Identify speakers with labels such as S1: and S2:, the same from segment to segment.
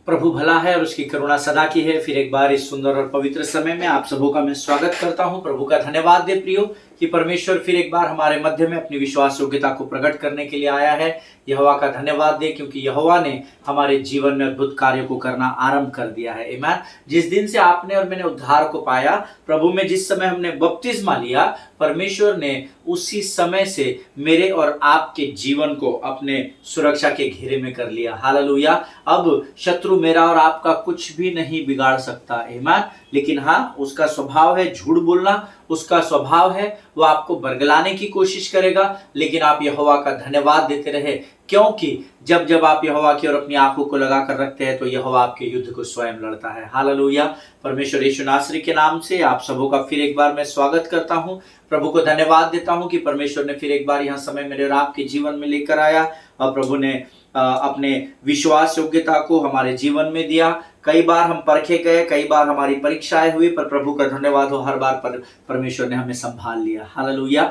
S1: प्रभु भला है और उसकी करुणा सदा की है। फिर एक बार इस सुंदर और पवित्र समय में आप सबों का मैं स्वागत करता हूं। प्रभु का धन्यवाद दे प्रियो कि परमेश्वर फिर एक बार हमारे मध्य में अपनी विश्वास योग्यता को प्रकट करने के लिए आया है। यहोवा का धन्यवाद दे क्योंकि यहोवा ने हमारे जीवन में अद्भुत कार्यों को करना आरंभ कर दिया है। आमीन। जिस दिन से आपने और मैंने उद्धार को पाया, प्रभु में जिस समय हमने बपतिस्मा लिया, परमेश्वर ने उसी समय से मेरे और आपके जीवन को अपने सुरक्षा के घेरे में कर लिया। हालेलुया। अब शत्रु मेरा और आपका कुछ भी नहीं बिगाड़ सकता। आमीन। लेकिन हाँ, उसका स्वभाव है झूठ बोलना, उसका स्वभाव है वो आपको बरगलाने की कोशिश करेगा, लेकिन आप यहोवा का धन्यवाद देते रहे क्योंकि जब जब आप यहोवा की ओर अपनी आंखों को लगा कर रखते हैं तो यहोवा आपके युद्ध को स्वयं लड़ता है। हालेलुया। परमेश्वर यीशु नासरी के नाम से आप सबों का फिर एक बार मैं स्वागत करता हूं। प्रभु को धन्यवाद देता हूं कि परमेश्वर ने फिर एक बार यहां समय मेरे और आपके जीवन में लेकर आया और प्रभु ने अपने विश्वास योग्यता को हमारे जीवन में दिया। कई बार हम परखे गए, कई बार हमारी परीक्षाएं हुई, पर प्रभु का धन्यवाद हो, हर बार परमेश्वर ने हमें संभाल लिया। हालेलुया।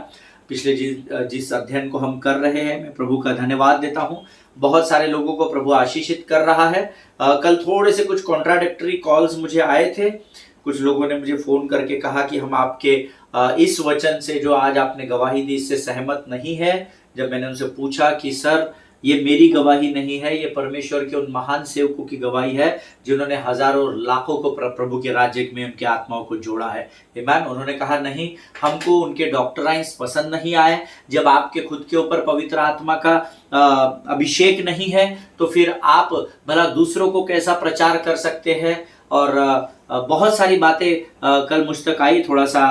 S1: पिछले जिस अध्ययन को हम कर रहे हैं, मैं प्रभु का धन्यवाद देता हूं। बहुत सारे लोगों को प्रभु आशीषित कर रहा है। कल थोड़े से कुछ कॉन्ट्राडिक्टरी कॉल्स मुझे आए थे। कुछ लोगों ने मुझे फोन करके कहा कि हम आपके इस वचन से जो आज आपने गवाही दी इससे सहमत नहीं है। जब मैंने उनसे पूछा कि सर, ये मेरी गवाही नहीं है, ये परमेश्वर के उन महान सेवकों की गवाही है जिन्होंने हजारों लाखों को प्रभु के राज्य में उनके आत्माओं को जोड़ा है। आमीन। उन्होंने कहा नहीं, हमको उनके डॉक्टराइंस पसंद नहीं आए। जब आपके खुद के ऊपर पवित्र आत्मा का अभिषेक नहीं है तो फिर आप भला दूसरों को कैसा प्रचार कर सकते हैं। और बहुत सारी बातें कल मुझ तक आई। थोड़ा सा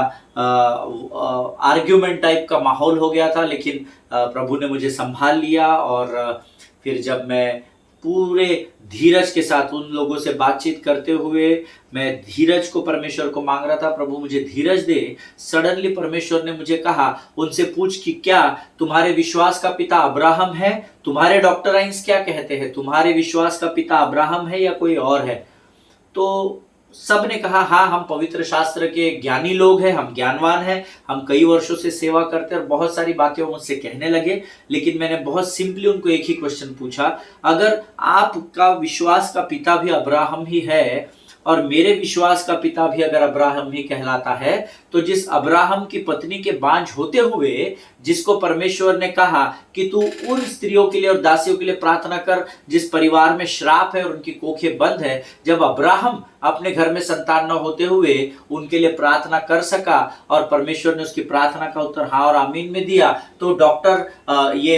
S1: आर्ग्यूमेंट टाइप का माहौल हो गया था, लेकिन प्रभु ने मुझे संभाल लिया। और फिर जब मैं पूरे धीरज के साथ उन लोगों से बातचीत करते हुए मैं धीरज को परमेश्वर को मांग रहा था, प्रभु मुझे धीरज दे। सडनली परमेश्वर ने मुझे कहा, उनसे पूछ कि क्या तुम्हारे विश्वास का पिता अब्राहम है? तुम्हारे डॉक्टराइंस क्या कहते हैं? तुम्हारे विश्वास का पिता अब्राहम है या कोई और है? तो सब ने कहा हाँ, हम पवित्र शास्त्र के ज्ञानी लोग हैं, हम ज्ञानवान हैं, हम कई वर्षों से सेवा करते हैं और बहुत सारी बातें मुझसे कहने लगे। लेकिन मैंने बहुत सिंपली उनको एक ही क्वेश्चन पूछा, अगर आपका विश्वास का पिता भी अब्राहम ही है और मेरे विश्वास का पिता भी अगर अब्राहम ही कहलाता है, तो जिस अब्राहम की पत्नी के बांझ होते हुए जिसको परमेश्वर ने कहा कि तू उन स्त्रियों के लिए और दासियों के लिए प्रार्थना कर जिस परिवार में श्राप है और उनकी कोखें बंद है, जब अब्राहम अपने घर में संतान न होते हुए उनके लिए प्रार्थना कर सका और परमेश्वर ने उसकी प्रार्थना का उत्तर हाँ और आमीन में दिया, तो डॉक्टर ये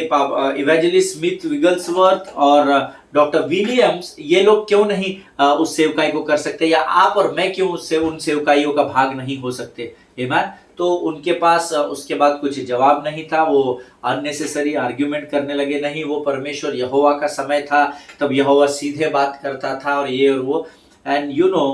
S1: इवेंजलिस्ट स्मिथ विगल्सवर्थ और डॉक्टर विलियम्स ये लोग क्यों नहीं उस सेवकाई को कर सकते, या आप और मैं क्यों उससे उन सेवकाइयों का भाग नहीं हो सकते। आमीन। तो उनके पास उसके बाद कुछ जवाब नहीं था। वो अननेसेसरी आर्ग्यूमेंट करने लगे। नहीं, वो परमेश्वर यहोवा का समय था, तब यहोवा सीधे बात करता था और ये और वो। And you know,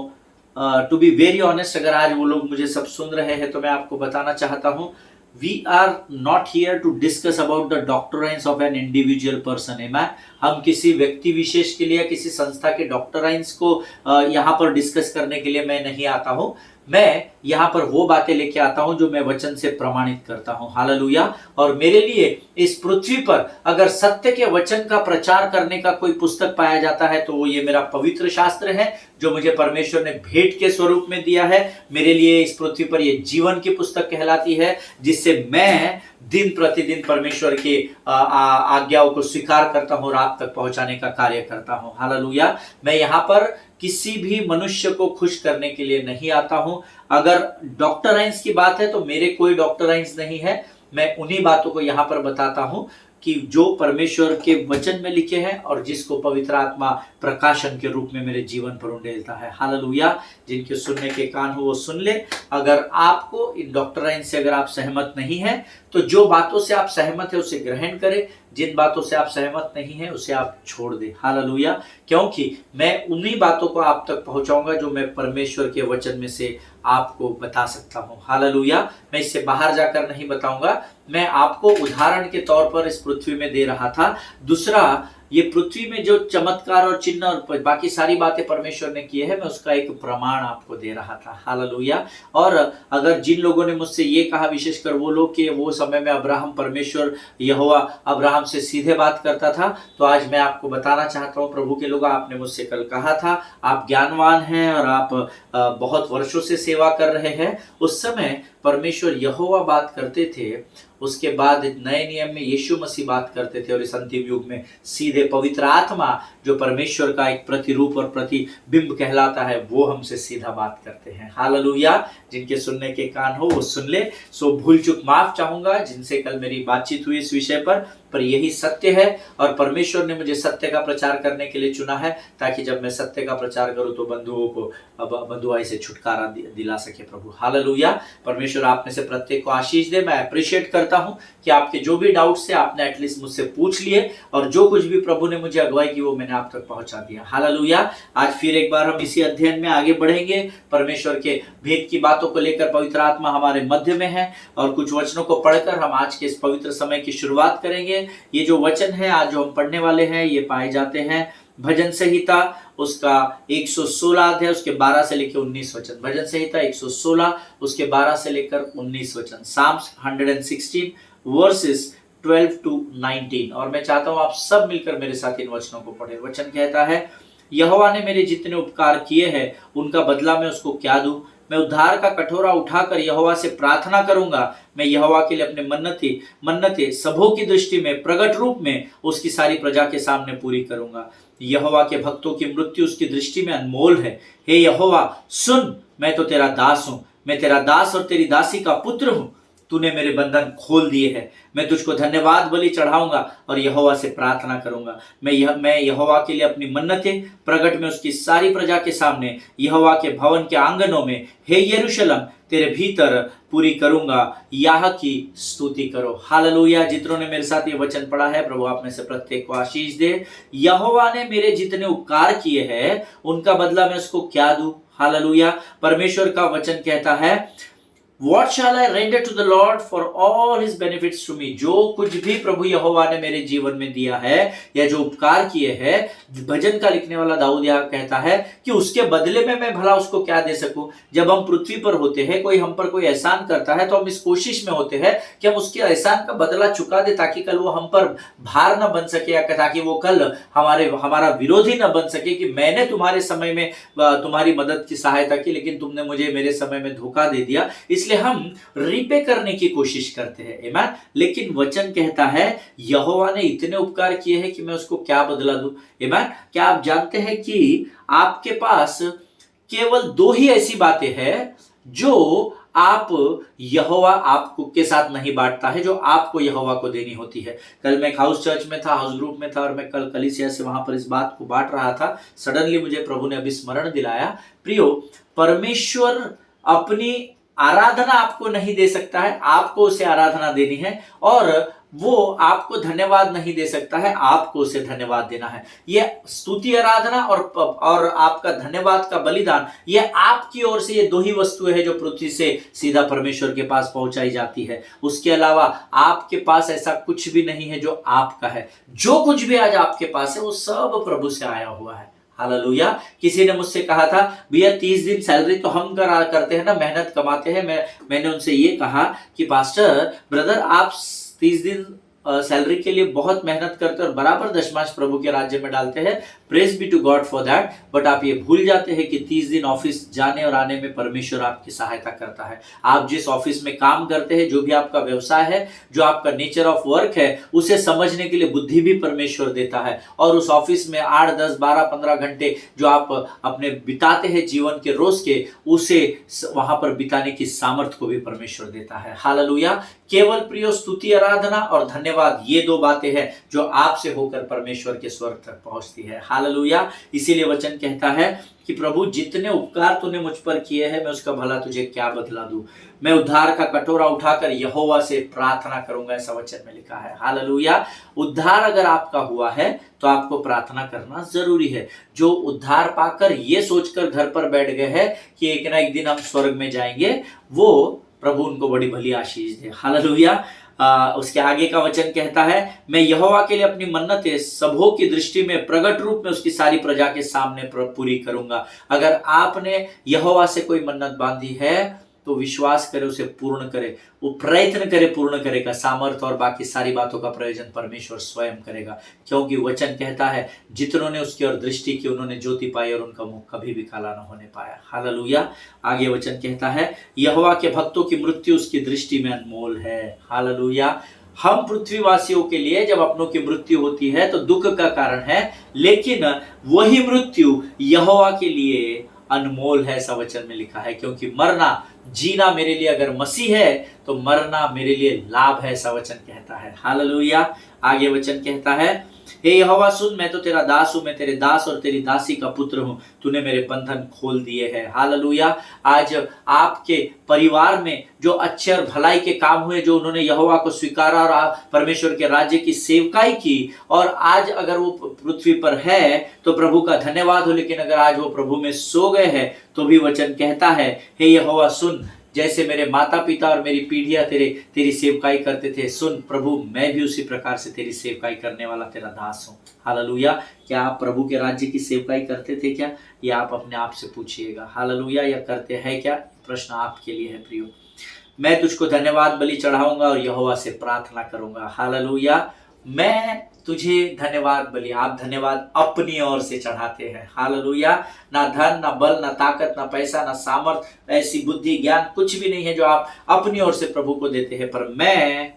S1: to be very honest, अगर आज वो लोग मुझे सब सुन रहे हैं तो मैं आपको बताना चाहता हूँ, we are not here to discuss about the doctrines of an individual person। Amen। हम किसी व्यक्ति विशेष के लिए, किसी संस्था के डॉक्टराइंस को यहाँ पर डिस्कस करने के लिए मैं नहीं आता हूँ। मैं यहाँ पर वो बातें लेके आता हूँ जो मैं वचन से प्रमाणित करता हूँ। हालेलुया। और मेरे लिए इस पृथ्वी पर अगर सत्य के वचन का प्रचार करने का कोई पुस्तक पाया जाता है तो वो ये मेरा पवित्र शास्त्र है जो मुझे परमेश्वर ने भेंट के स्वरूप में दिया है। मेरे लिए इस पृथ्वी पर ये जीवन की पुस्तक कहलाती है जिससे मैं दिन प्रतिदिन परमेश्वर के आज्ञाओं को स्वीकार करता हूँ और आप तक पहुंचाने का कार्य करता हूँ। हालेलुया। मैं यहाँ पर किसी भी मनुष्य को खुश करने के लिए नहीं आता हूं। अगर डॉक्टराइंस की बात है तो मेरे कोई डॉक्टराइंस नहीं है। मैं उन्हीं बातों को यहाँ पर बताता हूं कि जो परमेश्वर के वचन में लिखे हैं और जिसको पवित्र आत्मा प्रकाशन के रूप में मेरे जीवन पर उंडेलता है। हालेलुया। जिनके सुनने के कान हो वो सुन ले। अगर आपको इन डॉक्टराइन से अगर आप सहमत नहीं हैं तो जो बातों से आप सहमत है उसे ग्रहण करें, जिन बातों से आप सहमत नहीं हैं उसे आप छोड़ दें। हालेलुया। क्योंकि मैं उन्हीं बातों को आप तक पहुंचाऊंगा जो मैं परमेश्वर के वचन में से आपको बता सकता हूं। हालेलुया। मैं इससे बाहर जाकर नहीं बताऊंगा। मैं आपको उदाहरण के तौर पर इस पृथ्वी में दे रहा था। दूसरा, ये पृथ्वी में जो चमत्कार और चिन्ह और बाकी सारी बातें परमेश्वर ने किए हैं, मैं उसका एक प्रमाण आपको दे रहा था। हालेलुया। और अगर जिन लोगों ने मुझसे ये कहा, विशेषकर वो लोग कि वो समय में अब्राहम परमेश्वर यहोवा अब्राहम से सीधे बात करता था, तो आज मैं आपको बताना चाहता हूँ, प्रभु के लोग, आपने मुझसे कल कहा था आप ज्ञानवान हैं और आप बहुत वर्षों से सेवा कर रहे हैं। उस समय परमेश्वर यहोवा बात करते थे, उसके बाद नए नियम में यीशु मसीह बात करते थे, और इस अंतिम युग में सीधे पवित्र आत्मा जो परमेश्वर का एक प्रतिरूप और प्रतिबिंब कहलाता है, वो हमसे सीधा बात करते हैं। हालेलुया। जिनके सुनने के कान हो वो सुन ले। सो भूल चूक माफ चाहूंगा जिनसे कल मेरी बातचीत हुई इस विषय पर यही सत्य है, और परमेश्वर ने मुझे सत्य का प्रचार करने के लिए चुना है, ताकि जब मैं सत्य का प्रचार करूं तो बंधुओं को बंधुआई से छुटकारा दिला सके प्रभु। हालेलुया। परमेश्वर आप में से प्रत्येक को आशीष दे। मैं अप्रिशिएट करता हूं कि आपके जो भी डाउट्स थे आपने एटलीस्ट मुझसे पूछ लिए, और जो कुछ भी प्रभु ने मुझे अगुवाई की वो मैंने आप तक पहुंचा दिया। हालेलुया। आज फिर एक बार हम इसी अध्ययन में आगे बढ़ेंगे। परमेश्वर के भेद की बातों को लेकर पवित्र आत्मा हमारे मध्य में है, और कुछ वचनों को पढ़कर हम आज के इस पवित्र समय की शुरुआत करेंगे। ये जो वचन है आज जो हम पढ़ने वाले हैं, ये पाए जाते हैं भजन संहिता उसका 116 अध्याय उसके 12 से लेकर 19 वचन। भजन संहिता 116 उसके 12 से लेकर 19 वचन। Psalms 116 verses 12 to 19। और मैं चाहता हूं आप सब मिलकर मेरे साथ इन वचनों को पढ़ें। वचन कहता है, यहोवा ने मेरे जितने उपकार किए हैं उनका बदला मैं उसको क्या दूं। मैं उद्धार का कटोरा उठाकर यहोवा से प्रार्थना करूंगा। मैं यहोवा के लिए अपने मन्नतें सबों की दृष्टि में प्रगट रूप में उसकी सारी प्रजा के सामने पूरी करूंगा। यहोवा के भक्तों की मृत्यु उसकी दृष्टि में अनमोल है। हे यहोवा सुन, मैं तो तेरा दास हूं, मैं तेरा दास और तेरी दासी का पुत्र हूं। तूने मेरे बंधन खोल दिए हैं। मैं तुझको धन्यवाद बलि चढ़ाऊंगा और यहोवा से प्रार्थना करूंगा। मैं यहोवा के लिए अपनी मन्नतें प्रगट में उसकी सारी प्रजा के सामने यहोवा के भवन के आंगनों में, हे यरूशलेम, तेरे भीतर पूरी करूंगा। याह की स्तुति करो। हालेलुया। जितनों ने मेरे साथ ये वचन पढ़ा है, प्रभु आप में से प्रत्येक को आशीष दे। यहोवा ने मेरे जितने उपकार किए हैं उनका बदला मैं उसको क्या दूं। हालेलुया। परमेश्वर का वचन कहता है, What shall I render to the Lord for all his benefits to me? जो कुछ भी प्रभु यहोवा ने मेरे जीवन में दिया है या जो उपकार किए हैं, भजन का लिखने वाला दाऊद यहाँ कहता है कि उसके बदले में मैं भला उसको क्या दे सकूं। जब हम पृथ्वी पर होते हैं, कोई हम पर कोई एहसान करता है, तो हम इस कोशिश में होते हैं कि हम उसके एहसान का बदला चुका दे, ताकि कल वो हम पर भार न बन सके, या ताकि वो कल हमारा विरोधी न बन सके कि मैंने तुम्हारे समय में तुम्हारी मदद की सहायता की, लेकिन तुमने मुझे मेरे समय में धोखा दे दिया। इसलिए हम रिपे करने की कोशिश करते हैं। आमीन। लेकिन वचन कहता है, यहोवा ने इतने उपकार किए हैं कि मैं उसको क्या बदला दूं। आमीन। क्या आप जानते हैं कि आपके पास केवल दो ही ऐसी बातें हैं जो आप यहोवा आपको के साथ नहीं बांटता है, जो आपको यहोवा को देनी होती है। कल मैं एक हाउस चर्च में था, हाउस ग्रुप में था, और मैं कल कलीसिया से वहां पर इस बात को बांट रहा था। सडनली मुझे प्रभु ने अभी स्मरण दिलाया, प्रियो, परमेश्वर अपनी आराधना आपको नहीं दे सकता है, आपको उसे आराधना देनी है, और वो आपको धन्यवाद नहीं दे सकता है, आपको उसे धन्यवाद देना है। ये स्तुति आराधना और आपका धन्यवाद का बलिदान, ये आपकी ओर से ये दो ही वस्तुएं हैं जो पृथ्वी से सीधा परमेश्वर के पास पहुंचाई जाती है। उसके अलावा आपके पास ऐसा कुछ भी नहीं है जो आपका है। जो कुछ भी आज आपके पास है वो सब प्रभु से आया हुआ है। हालेलुया। किसी ने मुझसे कहा था, भैया 30 दिन सैलरी तो हम करते हैं ना, मेहनत कमाते हैं। मैंने उनसे ये कहा कि पास्टर ब्रदर, आप 30 दिन सैलरी के लिए बहुत मेहनत करते हैं और बराबर दशमांश प्रभु के राज्य में डालते हैं। Praise be to God for that. But आप ये भूल जाते हैं कि 30 दिन ऑफिस जाने और आने में परमेश्वर आपकी सहायता करता है। आप जिस ऑफिस में काम करते हैं, जो भी आपका व्यवसाय है, जो आपका नेचर ऑफ वर्क है, उसे समझने के लिए बुद्धि भी परमेश्वर देता है। और उस ऑफिस में 8, 10, 12, 15 घंटे जो आप अपने बिताते हैं जीवन के रोज के, उसे वहां पर बिताने की सामर्थ्य को भी परमेश्वर देता है। हालेलुया। केवल प्रियो स्तुति आराधना और धन्यवाद, ये दो बातें हैं जो आपसे होकर परमेश्वर के स्वर्ग तक पहुंचती है। हालेलुया। इसीलिए वचन कहता है कि प्रभु जितने उपकार तूने मुझ पर किए हैं, मैं उसका भला तुझे क्या बदला दूं। मैं उद्धार का कटोरा उठाकर यहोवा से प्रार्थना करूंगा, ऐसा वचन में लिखा है। हालेलुया। उद्धार अगर आपका हुआ है तो आपको प्रार्थना करना जरूरी है। जो उद्धार पाकर ये सोचकर घर पर बैठ गए हैं कि एक ना एक दिन हम स्वर्ग में जाएंगे, वो प्रभु उनको बड़ी भली आशीष दे। हालेलुया। उसके आगे का वचन कहता है, मैं यहोवा के लिए अपनी मन्नतें सबों की दृष्टि में प्रगट रूप में उसकी सारी प्रजा के सामने पूरी करूंगा। अगर आपने यहोवा से कोई मन्नत बांधी है तो विश्वास करे, उसे पूर्ण करे, वो प्रयत्न करे पूर्ण करेगा। सामर्थ और बाकी सारी बातों का प्रयोजन परमेश्वर स्वयं करेगा, क्योंकि वचन कहता है जितनों ने उसकी ओर दृष्टि की उन्होंने ज्योति पाई और उनका मुख कभी भी काला न होने पाया। हालेलुया। आगे वचन कहता है, यहोवा के भक्तों की मृत्यु उसकी दृष्टि में अनमोल है। हालेलुया। हम पृथ्वीवासियों के लिए जब अपनों की मृत्यु होती है तो दुख का कारण है, लेकिन वही मृत्यु यहोवा के लिए अनमोल है, ऐसा वचन में लिखा है। क्योंकि मरना जीना मेरे लिए अगर मसीह है तो मरना मेरे लिए लाभ है, ऐसा वचन कहता है। हालेलुया। आगे वचन कहता है, हे यहोवा सुन, मैं तो तेरा दास हूं, मैं तेरे दास और तेरी दासी का पुत्र हूं, तूने मेरे बंधन खोल दिए हैं। हालेलुया। आज आपके परिवार में जो अच्छे और भलाई के काम हुए, जो उन्होंने यहोवा को स्वीकारा और परमेश्वर के राज्य की सेवकाई की, और आज अगर वो पृथ्वी पर है तो प्रभु का धन्यवाद हो, लेकिन अगर आज वो प्रभु में सो गए हैं तो भी वचन कहता है, हे यहोवा सुन, जैसे मेरे माता पिता और मेरी पीढ़ियां तेरी सेवकाई करते थे, सुन प्रभु, मैं भी उसी प्रकार से तेरी सेवकाई करने वाला तेरा दास हूं। हालेलुया। क्या आप प्रभु के राज्य की सेवकाई करते थे क्या? ये आप अपने आप से पूछिएगा। हालेलुया। या करते हैं क्या? प्रश्न आपके लिए है प्रियो। मैं तुझको धन्यवाद बलि चढ़ाऊंगा और यहोवा से प्रार्थना करूंगा। हालेलुया। मैं तुझे धन्यवाद बलि, आप धन्यवाद अपनी ओर से चढ़ाते हैं। हालेलुया। ना धन, ना बल, ना ताकत, ना पैसा, ना सामर्थ, ऐसी बुद्धि ज्ञान कुछ भी नहीं है जो आप अपनी ओर से प्रभु को देते हैं, पर मैं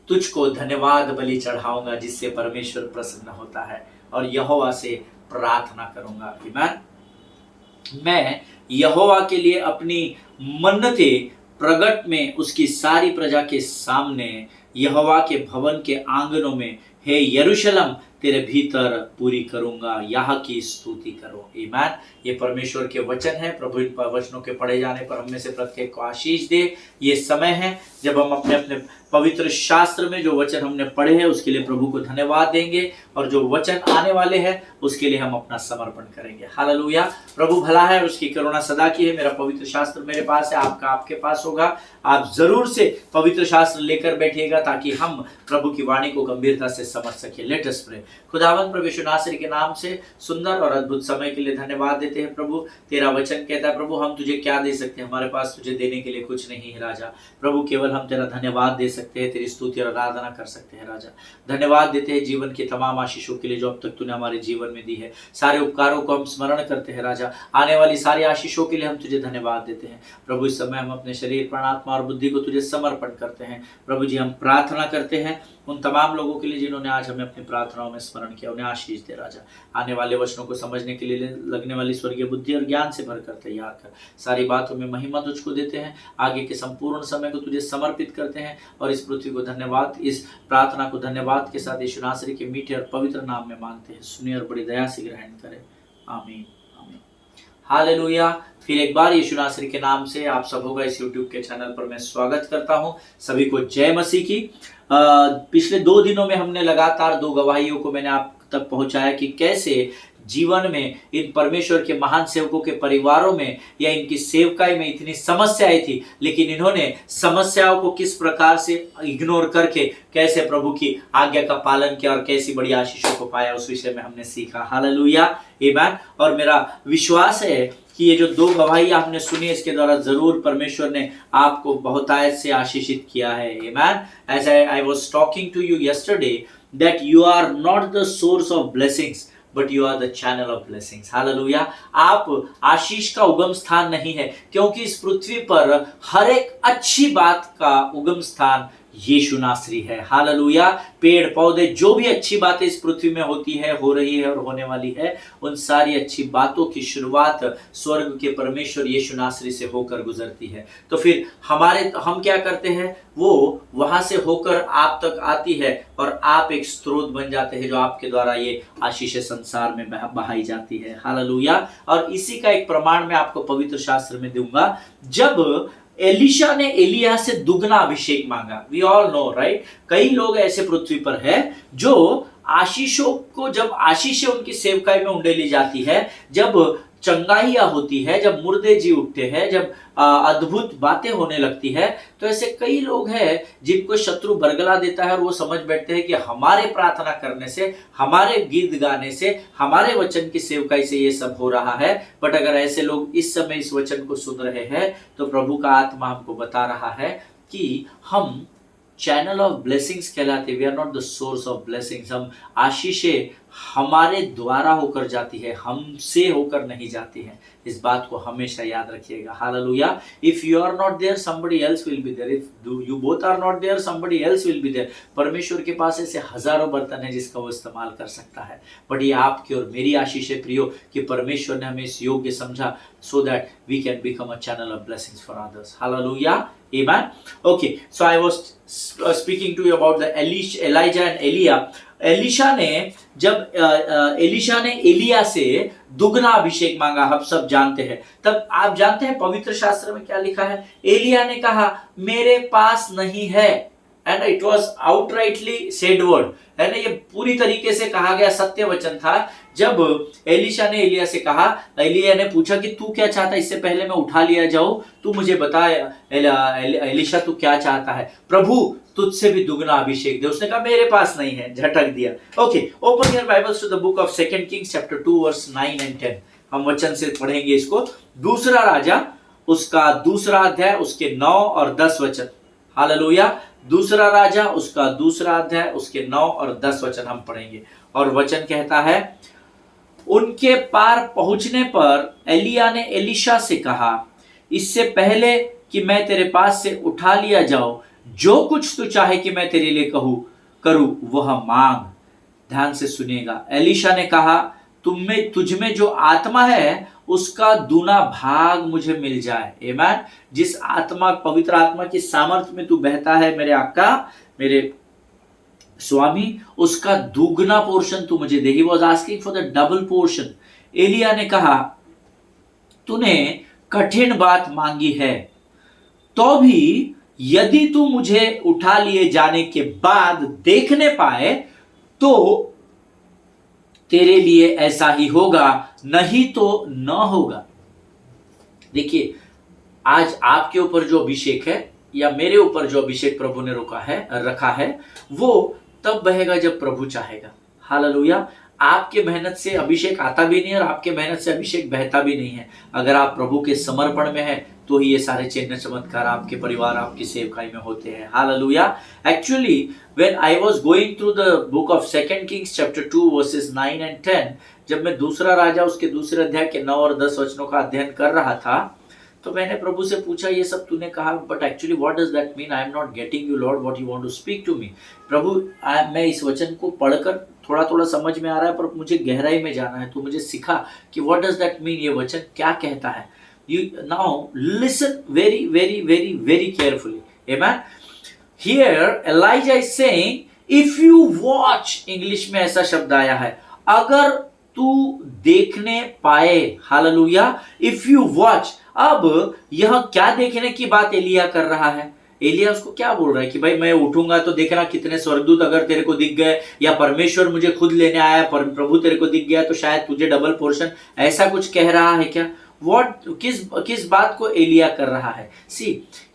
S1: तुझको धन्यवाद बलि चढ़ाऊंगा, जिससे परमेश्वर प्रसन्न होता है, और यहोवा से प्रार्थना करूंगा। आमीन। मैं यहोवा के लिए अपनी मन्नतें प्रगट में उसकी सारी प्रजा के सामने यहोवा के भवन के आंगनों में, हे यरूशलेम, तेरे भीतर पूरी करूंगा। यहाँ की स्तुति करो। आमीन। ये परमेश्वर के वचन है। प्रभु इन वचनों के पढ़े जाने पर हम में से प्रत्येक को आशीष दे। ये समय है जब हम अपने अपने पवित्र शास्त्र में जो वचन हमने पढ़े हैं उसके लिए प्रभु को धन्यवाद देंगे, और जो वचन आने वाले हैं उसके लिए हम अपना समर्पण करेंगे। हालेलुया। प्रभु भला है, उसकी करुणा सदा की है। मेरा पवित्र शास्त्र मेरे पास है, आपका आपके पास होगा। आप जरूर से पवित्र शास्त्र लेकर बैठिएगा ताकि हम प्रभु की वाणी को गंभीरता से समझ सके। Let us pray. खुदावंद प्रभु यीशु नासरी के नाम से सुंदर और अद्भुत समय के लिए धन्यवाद देते हैं प्रभु। तेरा वचन कहता है प्रभु, हम तुझे क्या दे सकते हैं, हमारे पास तुझे देने के लिए कुछ नहीं है राजा। प्रभु केवल हम तेरा धन्यवाद दे सकते हैं, तेरी स्तुति और आराधना कर सकते हैं राजा। धन्यवाद देते हैं जीवन के तमाम आशीषों के लिए जो अब तक तूने हमारे जीवन में दी है। सारे उपकारों को हम स्मरण करते हैं राजा। आने वाली सारी आशीषों के लिए हम तुझे धन्यवाद देते हैं प्रभु। इस समय हम अपने शरीर, प्राण, आत्मा और बुद्धि को तुझे समर्पण करते हैं प्रभु जी। हम प्रार्थना करते हैं उन तमाम लोगों के लिए जिन्होंने आज हमें अपनी प्रार्थनाओं में स्मरण किया, उन्हें आशीष दे राजा। आने वाले वचनों को समझने के लिए लगने वाली स्वर्गीय बुद्धि और ज्ञान से भरकर तैयार कर। सारी बातों में महिमा तुझको देते हैं। आगे के संपूर्ण समय को तुझे समर्पित करते हैं, और इस पृथ्वी को धन्यवाद, इस प्रार्थना को धन्यवाद के साथ यीशु नासरी के मीठे और पवित्र नाम में मांगते हैं। सुनिए और बड़ी दया से ग्रहण करें। आमीन। आमीन। हालेलुया। फिर एक बार यीशु नासरी के नाम से आप सबों का इस YouTube के चैनल पर मैं स्वागत करता हूं। सभी को जय मसीह की। पिछले 2 दिनों में हमने लगातार 2 गवाहियों को मैंने आप तक पहुंचाया कि कैसे जीवन में इन परमेश्वर के महान सेवकों के परिवारों में या इनकी सेवकाई में इतनी समस्याएं थी, लेकिन इन्होंने समस्याओं को किस प्रकार से इग्नोर करके कैसे प्रभु की आज्ञा का पालन किया और कैसी बड़ी आशीषों को पाया, उस विषय में हमने सीखा। हालेलुया। आमीन। और मेरा विश्वास है कि ये जो 2 गवाहियां हमने सुनी, इसके द्वारा जरूर परमेश्वर ने आपको बहुतायत से आशीषित किया है। आमीन। As I was talking to you yesterday that you are not the source of blessings but you are the channel of blessings. Hallelujah. आप आशीष का उगम स्थान नहीं है, क्योंकि इस पृथ्वी पर हर एक अच्छी बात का उगम स्थान यीशु नासरी है। हालेलुया। पेड़ पौधे, जो भी अच्छी बातें इस पृथ्वी में होती है, हो रही है और होने वाली है, उन सारी अच्छी बातों की शुरुआत स्वर्ग के परमेश्वर यीशु नासरी से होकर गुजरती है। तो फिर हम क्या करते हैं, वो वहां से होकर आप तक आती है और आप एक स्रोत बन जाते हैं जो आपके द्वारा ये आशीष संसार में बहाई जाती है। हालेलुया। और इसी का एक प्रमाण मैं आपको पवित्र शास्त्र में दूंगा। जब एलिशा ने एलिया से दुगना अभिषेक मांगा, वी ऑल नो राइट, कई लोग ऐसे पृथ्वी पर है जो आशीषों को, जब आशीष उनकी सेवकाई में उंडेली जाती है, जब चंगाइयाँ होती है, जब मुर्दे जी उठते हैं, जब अद्भुत बातें होने लगती है, तो ऐसे कई लोग हैं जिनको शत्रु बरगला देता है और वो समझ बैठते हैं कि हमारे प्रार्थना करने से, हमारे गीत गाने से, हमारे वचन की सेवकाई से ये सब हो रहा है। बट अगर ऐसे लोग इस समय इस वचन को सुन रहे हैं तो प्रभु का आत्मा हमको बता रहा है कि हम चैनल ऑफ ब्लेसिंग्स कहलाते, we are not the source of blessings. हम आशीषें हमारे द्वारा होकर जाती है, हमसे होकर नहीं जाती है। इस बात को हमेशा याद रखिएगा। Hallelujah. If you are not there somebody else will be there, if you both are not there somebody else will be there. परमेश्वर के पास ऐसे हजारों बर्तन है जिसका वो इस्तेमाल कर सकता है। बट ये आपकी और मेरी आशीष है प्रियो कि परमेश्वर ने हमें इस योग्य समझा so that we can become a channel of blessings for others. Hallelujah. Amen. Okay, so I was speaking to you about the Elijah and Elia. Elisha ने जब एलिशा ने एलिया से दुगना अभिषेक मांगा, हम सब जानते हैं। तब आप जानते हैं पवित्र शास्त्र में क्या लिखा है? एलिया ने कहा मेरे पास नहीं है, and it was outrightly said word, है ना, ये पूरी तरीके से कहा गया सत्य वचन था। जब एलिशा ने एलिया से कहा, एलिया ने पूछा कि तू क्या चाहता है, इससे पहले मैं उठा लिया जाऊं, तू मुझे बता एलिशा तू क्या चाहता है? प्रभु तुझसे भी दुगना अभिषेक दे। उसने कहा मेरे पास नहीं है, झटक दिया। Okay, open your Bibles to the book of 2 Kings chapter 2 verse 9 and 10। हम वचन से पढ़ेंगे इसको। दूसरा राजा उसका दूसरा अध्याय उसके 9 और 10 वचन। हालेलुया। दूसरा राजा उसका दूसरा अध्याय उसके 9 और 10 वचन हम पढ़ेंगे। और वचन कहता है, उनके पार पहुंचने पर एलिया ने एलिशा से कहा, इससे पहले कि मैं तेरे पास से उठा लिया जाऊं, जो कुछ तू चाहे कि मैं तेरे लिए करूं वह मांग। ध्यान से सुनिएगा। एलिशा ने कहा, तुझमें जो आत्मा है उसका दूना भाग मुझे मिल जाए। आमीन। जिस आत्मा, पवित्र आत्मा की सामर्थ्य में तू बहता है मेरे आका, मेरे स्वामी, उसका दुगना पोर्शन तू मुझे दे। He was asking for the double portion. एलिया ने कहा, तूने कठिन बात मांगी है, तो भी यदि तू मुझे उठा लिए जाने के बाद देखने पाए तो तेरे लिए ऐसा ही होगा, नहीं तो न होगा। देखिए, आज आपके ऊपर जो अभिषेक है या मेरे ऊपर जो अभिषेक प्रभु ने रखा है वो तब बहेगा जब प्रभु चाहेगा। हालेलुया। आपके मेहनत से अभिषेक आता भी नहीं और आपके मेहनत से अभिषेक बहता भी नहीं है। अगर आप प्रभु के समर्पण में है तो ही ये सारे चिन्ह चमत्कार आपके परिवार, आपकी सेवकाई में होते हैं। Hallelujah. Actually when I was going through the book of 2 Kings chapter 2 versus 9 and 10, जब मैं दूसरा राजा उसके दूसरे अध्याय के 9 और 10 वचनों का अध्ययन कर रहा था, तो मैंने प्रभु से पूछा, ये सब तूने कहा, but actually what does that mean? I am not getting you lord, what you want to speak to me. प्रभु, मैं इस वचन को पढ़कर थोड़ा थोड़ा समझ में आ रहा है, पर मुझे गहराई में जाना है। तो मुझे सिखा कि व्हाट डज दैट मीन, ये वचन क्या कहता है। You now listen very, very, very, very carefully. Amen. Here Elijah is saying, if you watch, English में ऐसा शब्द आया है, अगर तू देखने पाए। हालेलुया। If you watch. अब यह क्या देखने की बात एलिया कर रहा है? एलिया उसको क्या बोल रहा है कि भाई मैं उठूंगा तो देखना कितने स्वर्गदूत अगर तेरे को दिख गए, या परमेश्वर मुझे खुद लेने आया, प्रभु तेरे को दिख गया तो शायद तुझे डबल पोर्शन, ऐसा कुछ कह रहा है क्या? किस बात को एलिया कर रहा है? See,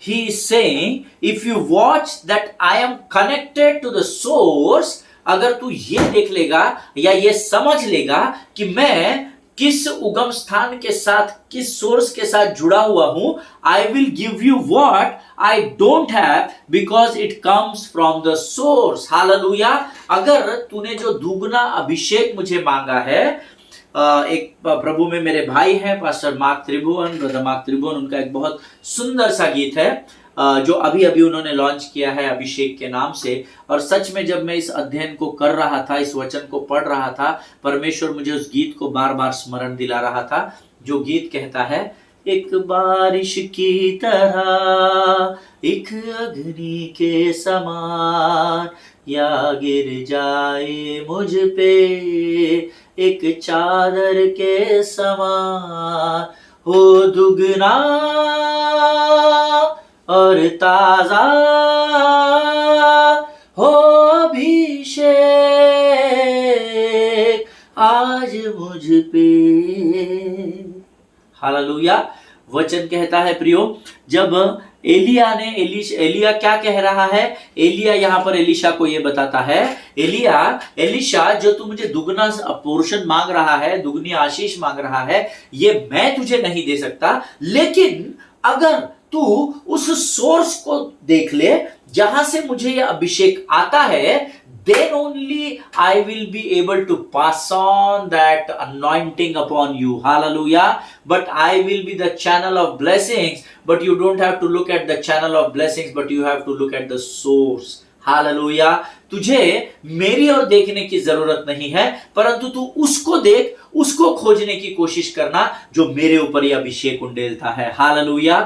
S1: he is saying, if you watch that I am connected to the source, अगर तू ये देख लेगा या ये समझ लेगा कि मैं किस उगम स्थान के साथ, किस सोर्स के साथ जुड़ा हुआ हूं, I will give you what I don't have because it comes from the source. Hallelujah. अगर तूने जो दुगना अभिषेक मुझे मांगा है, एक प्रभु में मेरे भाई हैं पास्टर मार्क त्रिभुवन, ब्रदर मार्क त्रिभुवन, उनका एक बहुत सुंदर सा गीत है जो अभी अभी उन्होंने लॉन्च किया है अभिषेक के नाम से। और सच में जब मैं इस अध्ययन को कर रहा था, इस वचन को पढ़ रहा था, परमेश्वर मुझे उस गीत को बार बार स्मरण दिला रहा था, जो गीत कहता है, एक बारिश की तरह, एक अग्नि के समान, या गिर जाए मुझ पे एक चादर के समान, हो दुगना और ताजा हो अभिषेक, आज मुझ पे। हालेलुया। वचन कहता है प्रियो, जब एलिया क्या कह रहा है? एलिया यहाँ पर एलिशा को ये बताता है, एलिशा जो तू मुझे दुगना पोर्शन मांग रहा है, दुगनी आशीष मांग रहा है, ये मैं तुझे नहीं दे सकता, लेकिन अगर तू उस सोर्स को देख ले जहां से मुझे यह अभिषेक आता है, then only I will be able to pass on that anointing upon you. Hallelujah. But I will be the channel of blessings, but you don't have to look at the channel of blessings, but you have to look at the source. Hallelujah. तुझे मेरी ओर देखने की जरूरत नहीं है, परंतु तू उसको देख, उसको खोजने की कोशिश करना जो मेरे ऊपर यह अभिषेक उंडेलता है। हालेलुया।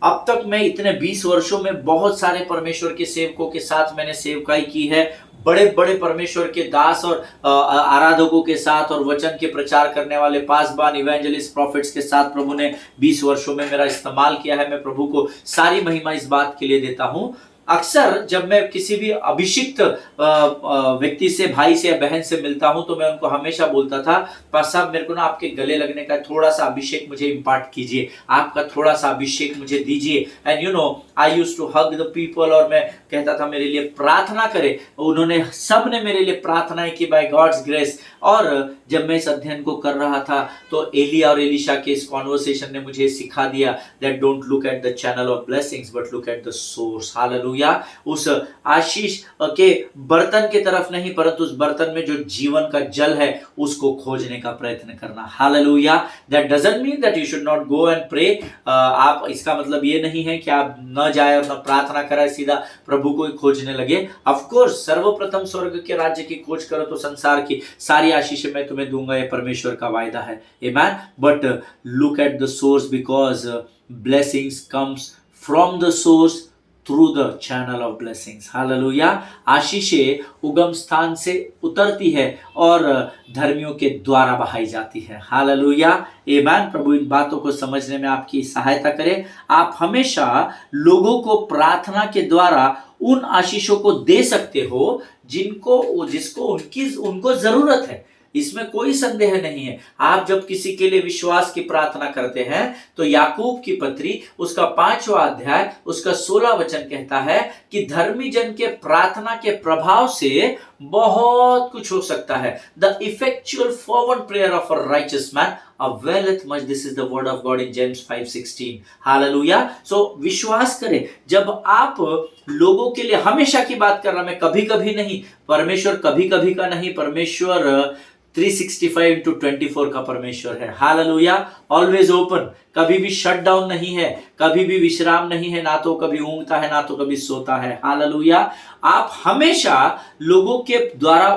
S1: अब तक मैं इतने 20 वर्षों में बहुत सारे परमेश्वर के सेवकों के साथ मैंने सेवकाई की है, बड़े बड़े परमेश्वर के दास और आराधकों के साथ और वचन के प्रचार करने वाले पासबान इवेंजलिस्ट प्रॉफिट्स के साथ प्रभु ने 20 वर्षों में मेरा इस्तेमाल किया है। मैं प्रभु को सारी महिमा इस बात के लिए देता हूं। अक्सर जब मैं किसी भी अभिषिक्त व्यक्ति से, भाई से या बहन से मिलता हूं, तो मैं उनको हमेशा बोलता था, पास साहब मेरे को ना आपके गले लगने का थोड़ा सा अभिषेक मुझे इम्पार्ट कीजिए, आपका थोड़ा सा अभिषेक मुझे दीजिए। And you know I used to hug the people, और मैं कहता था मेरे लिए प्रार्थना करे। उन्होंने सब ने मेरे लिए प्रार्थनाएं की बाय गॉड्स ग्रेस। और जब मैं इस अध्ययन को कर रहा था तो एलिया और एलिशा के इस कॉन्वर्सेशन ने मुझे सिखा दिया that don't look at the channel of blessings but look at the source. Hallelujah. उस आशीष के बर्तन की तरफ नहीं, परंतु उस बर्तन में जो जीवन का जल है उसको खोजने का प्रयत्न करना। Hallelujah. That doesn't mean that you should not go and pray. आप, इसका मतलब ये नहीं है कि आप न जाए और न प्रार्थना कराए, सीधा प्रभु को ही खोजने लगे। ऑफ कोर्स सर्वप्रथम स्वर्ग के राज्य की खोज करो तो संसार की सारी आशीषें मैं तुम्हें दूंगा, ये परमेश्वर का वायदा है। Amen. But look at the source, because blessings comes from the source through the channel of blessings. Hallelujah. आशीषें उगम स्थान से उतरती है और धर्मियों के द्वारा बहाई जाती है। हालेलुया। आमीन। प्रभु इन बातों को समझने में आपकी सहायता करे। आप हमेशा लोगों को प्रार्थना के द्वारा उन आशीषों को दे सकते हो जिसको उनको जरूरत है, इसमें कोई संदेह नहीं है। आप जब किसी के लिए विश्वास की प्रार्थना करते हैं तो याकूब की पत्री उसका 5वां अध्याय उसका 16 वचन कहता है कि धर्मी जन के प्रार्थना के प्रभाव से बहुत कुछ हो सकता है। The effectual fervent prayer of a righteous man availeth much. This is the word of God in James 5:16. Hallelujah. सो विश्वास करें, जब आप लोगों के लिए, हमेशा की बात कर रहा मैं, कभी कभी नहीं, परमेश्वर कभी कभी का नहीं, परमेश्वर 365x24 का परमेश्वर है। हालेलुया। ऑलवेज ओपन, कभी भी शट डाउन नहीं है, कभी भी विश्राम नहीं है, ना तो कभी ऊँगता है ना तो कभी सोता है। हालेलुया। आप हमेशा लोगों के द्वारा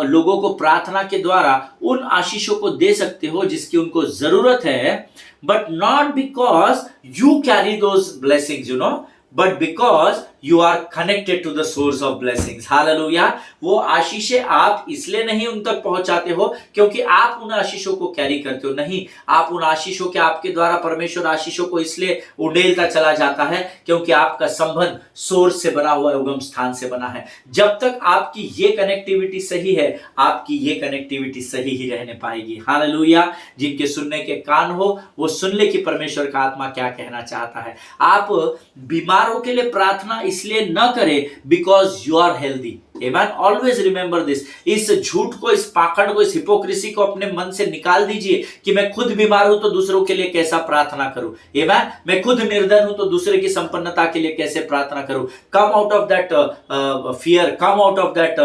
S1: लोगों को प्रार्थना के द्वारा उन आशीषों को दे सकते हो जिसकी उनको जरूरत है, but not because you carry those blessings, you know, but because you are connected to the source of blessings. Hallelujah. वो आशीषें आप इसलिए नहीं उन तक पहुंचाते हो क्योंकि आप उन आशीषों को कैरी करते हो, नहीं, आप उन आशीषों के, आपके द्वारा परमेश्वर आशीषों को इसलिए उड़ेलता चला जाता है क्योंकि आपका संबंध सोर्स से बना हुआ है, उगम स्थान से बना है। जब तक आपकी ये कनेक्टिविटी सही है, आपकी ये कनेक्टिविटी सही ही रहने पाएगी। हालेलुया। जिनके सुनने के कान हो वो सुन ले कि परमेश्वर का आत्मा क्या कहना चाहता है। आप बीमारों के लिए प्रार्थना इसलिए न करें because you are healthy. Amen. Always remember this. इस झूठ को, इस पाखंड को, इस हिपोक्रेसी को अपने मन से निकाल दीजिए कि मैं खुद बीमार हूं तो दूसरों के लिए कैसा प्रार्थना करूं। Amen. मैं खुद निर्धन हूं तो दूसरे की संपन्नता के लिए कैसे प्रार्थना करूं। Come out of that fear. Come out of that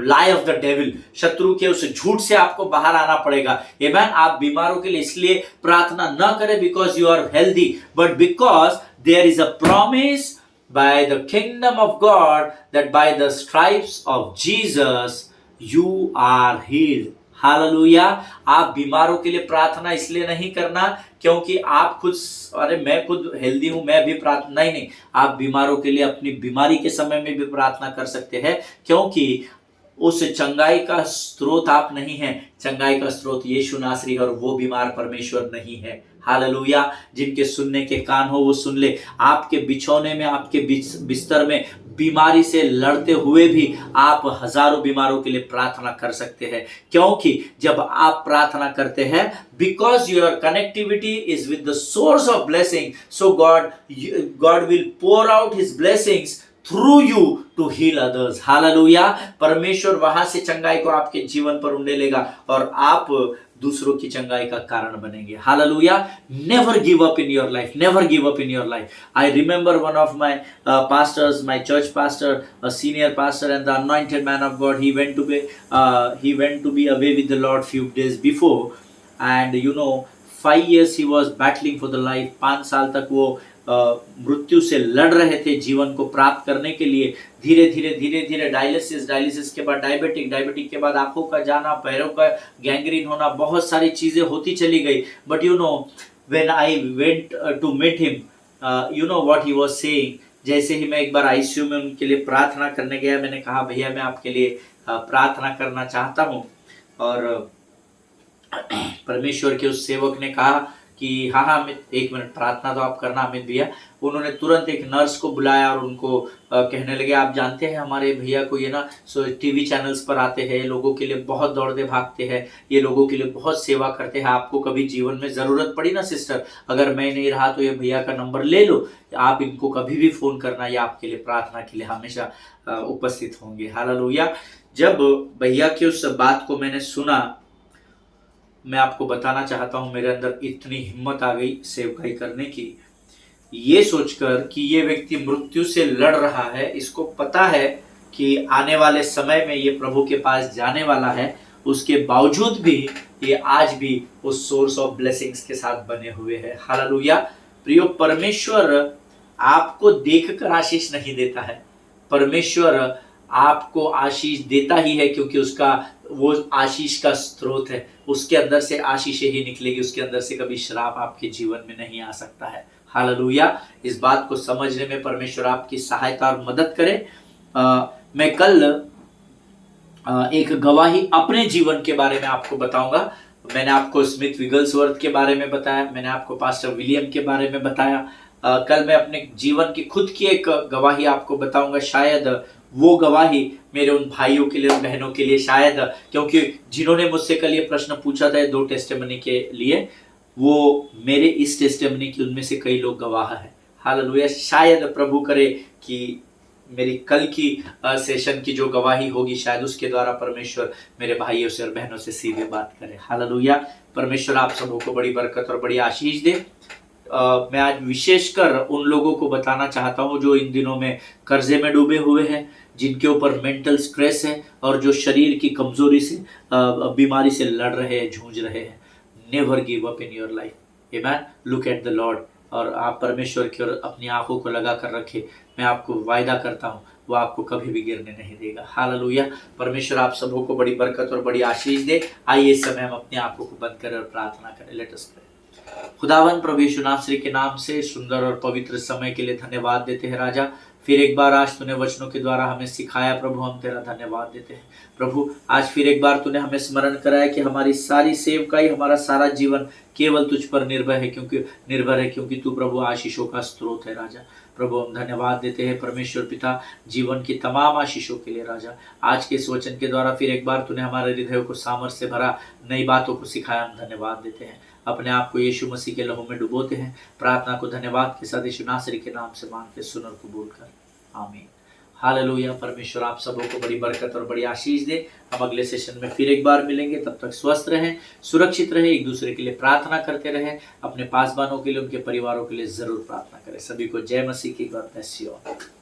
S1: lie of the devil. शत्रु के उस झूठ से आपको बाहर आना पड़ेगा। Amen. आप बीमारों के लिए इसलिए प्रार्थना न करें because you are healthy, but because there is a promise by the kingdom of God that by the stripes of Jesus you are healed. Hallelujah. आप बीमारों के लिए प्रार्थना इसलिए नहीं करना क्योंकि आप खुद, अरे मैं खुद हेल्दी हूं, मैं भी प्रार्थना, नहीं, आप बीमारों के लिए अपनी बीमारी के समय में भी प्रार्थना कर सकते हैं क्योंकि उस चंगाई का स्रोत आप नहीं है, चंगाई का स्रोत यीशु नासरी है और वो बीमार परमेश्वर नहीं है। हालेलुया। जिनके सुनने के कान हो वो सुन ले। आपके बिछौने में, आपके बिस्तर में बीमारी से लड़ते हुए भी आप हजारों बीमारों के लिए प्रार्थना कर सकते हैं, क्योंकि जब आप प्रार्थना करते हैं, because your connectivity is with the source of blessing, so God will pour out his blessings through you to heal others. Hallelujah. परमेश्वर वहां से चंगाई को आपके जीवन पर उंडेलेगा और आप दूसरों की चंगाई का कारण बनेंगे। Hallelujah. Never give up in your life, never give up in your life. I remember one of my pastors, my church pastor, a senior pastor and the anointed man of God. He went to be away with the Lord few days before, and 5 years he was battling for the life. 5 साल तक वो मृत्यु से लड़ रहे थे जीवन को प्राप्त करने के लिए। धीरे धीरे डायलिसिस के बाद डायबिटिक के बाद आंखों का जाना, पैरों का गैंग्रीन होना, बहुत सारी चीजें होती चली गई। But when I went to meet him, what he was saying, जैसे ही मैं एक बार आईसीयू में उनके लिए प्रार्थना करने गया, मैंने कहा भैया मैं आपके लिए प्रार्थना करना चाहता हूँ। और परमेश्वर के उस सेवक ने कहा कि हाँ अमित, 1 मिनट प्रार्थना तो आप करना अमित भैया। उन्होंने तुरंत एक नर्स को बुलाया और उनको कहने लगे, आप जानते हैं हमारे भैया को ये टीवी चैनल्स पर आते हैं, लोगों के लिए बहुत दौड़ते भागते हैं, ये लोगों के लिए बहुत सेवा करते हैं। आपको कभी जीवन में ज़रूरत पड़ी ना सिस्टर, अगर मैं नहीं रहा तो ये भैया का नंबर ले लो, आप इनको कभी भी फ़ोन करना, ये आपके लिए प्रार्थना के लिए हमेशा उपस्थित होंगे। हालेलुया। जब भैया की उस बात को मैंने सुना, मैं आपको बताना चाहता हूं मेरे अंदर इतनी हिम्मत आ गई सेवकाई करने की, ये सोचकर कि ये व्यक्ति मृत्यु से लड़ रहा है, इसको पता है कि आने वाले समय में ये प्रभु के पास जाने वाला है, उसके बावजूद भी ये आज भी उस सोर्स ऑफ ब्लेसिंग्स के साथ बने हुए हैं। हालेलुया। प्रियो, परमेश्वर आपको देखकर आशीष नहीं देता है, परमेश्वर आपको आशीष देता ही है, क्योंकि उसका वो आशीष का स्रोत है, उसके अंदर से आशीषें ही निकलेगी, उसके अंदर से कभी श्राप आपके जीवन में नहीं आ सकता है। हालेलुया। इस बात को समझने में परमेश्वर आपकी सहायता और मदद करे। मैं कल एक गवाही अपने जीवन के बारे में आपको बताऊंगा। मैंने आपको स्मिथ विगल्सवर्थ के बारे में बताया, मैंने आपको पास्टर विलियम के बारे में बताया। कल मैं अपने जीवन की खुद की एक गवाही आपको बताऊंगा। शायद वो गवाही मेरे उन भाइयों के लिए, उन बहनों के लिए, शायद क्योंकि जिन्होंने मुझसे कल ये प्रश्न पूछा था 2 टेस्टिमनी के लिए, वो मेरे इस टेस्टिमनी की उनमें से कई लोग गवाह हैं। हालेलुया। शायद प्रभु करे कि मेरी कल की सेशन की जो गवाही होगी, शायद उसके द्वारा परमेश्वर मेरे भाइयों से और बहनों से सीधे बात करे। हालेलुया। परमेश्वर आप सबों को बड़ी बरकत और बड़ी आशीष दे। मैं आज विशेषकर उन लोगों को बताना चाहता हूँ जो इन दिनों में कर्जे में डूबे हुए हैं, जिनके ऊपर मेंटल स्ट्रेस है और जो शरीर की कमजोरी से, बीमारी से लड़ रहे हैं, जूझ रहे हैं। Never give up in your life. Amen. Look at the Lord, और आप परमेश्वर की ओर अपनी आंखों को लगा कर रखें। मैं आपको वायदा करता हूँ वो आपको कभी भी गिरने नहीं देगा। हालेलुया। परमेश्वर आप सबों को बड़ी बरकत और बड़ी आशीष दे। आइए इस समय हम अपनी आंखों को बंद करें और प्रार्थना करें। Let us pray. खुदावन प्रभु यीशु नासरी के नाम से सुंदर और पवित्र समय के लिए धन्यवाद देते हैं राजा। फिर एक बार आज तूने वचनों के द्वारा हमें सिखाया प्रभु, हम तेरा धन्यवाद देते हैं प्रभु। आज फिर एक बार तूने हमें स्मरण कराया कि हमारी सारी सेवकाई, हमारा सारा जीवन केवल तुझ पर निर्भर है, क्योंकि तू प्रभु आशीषों का स्रोत है राजा। प्रभु हम धन्यवाद देते हैं परमेश्वर पिता, जीवन की तमाम आशीषों के लिए राजा। आज के इस वचन के द्वारा फिर एक बार तूने हमारे हृदय को सामर्थ्य से भरा, नई बातों को सिखाया, हम धन्यवाद देते हैं। अपने आप को यीशु मसीह के लहू में डुबोते हैं। प्रार्थना को धन्यवाद के साथ यीशु नासरी के नाम से मांग के सुन और कबूल कर, आमीन। हालेलुया। परमेश्वर आप सबों को बड़ी बरकत और बड़ी आशीष दे। हम अगले सेशन में फिर एक बार मिलेंगे, तब तक स्वस्थ रहें, सुरक्षित रहें, एक दूसरे के लिए प्रार्थना करते रहें। अपने पासबानों के लिए, उनके परिवारों के लिए जरूर प्रार्थना करें। सभी को जय मसीह की। God bless you all.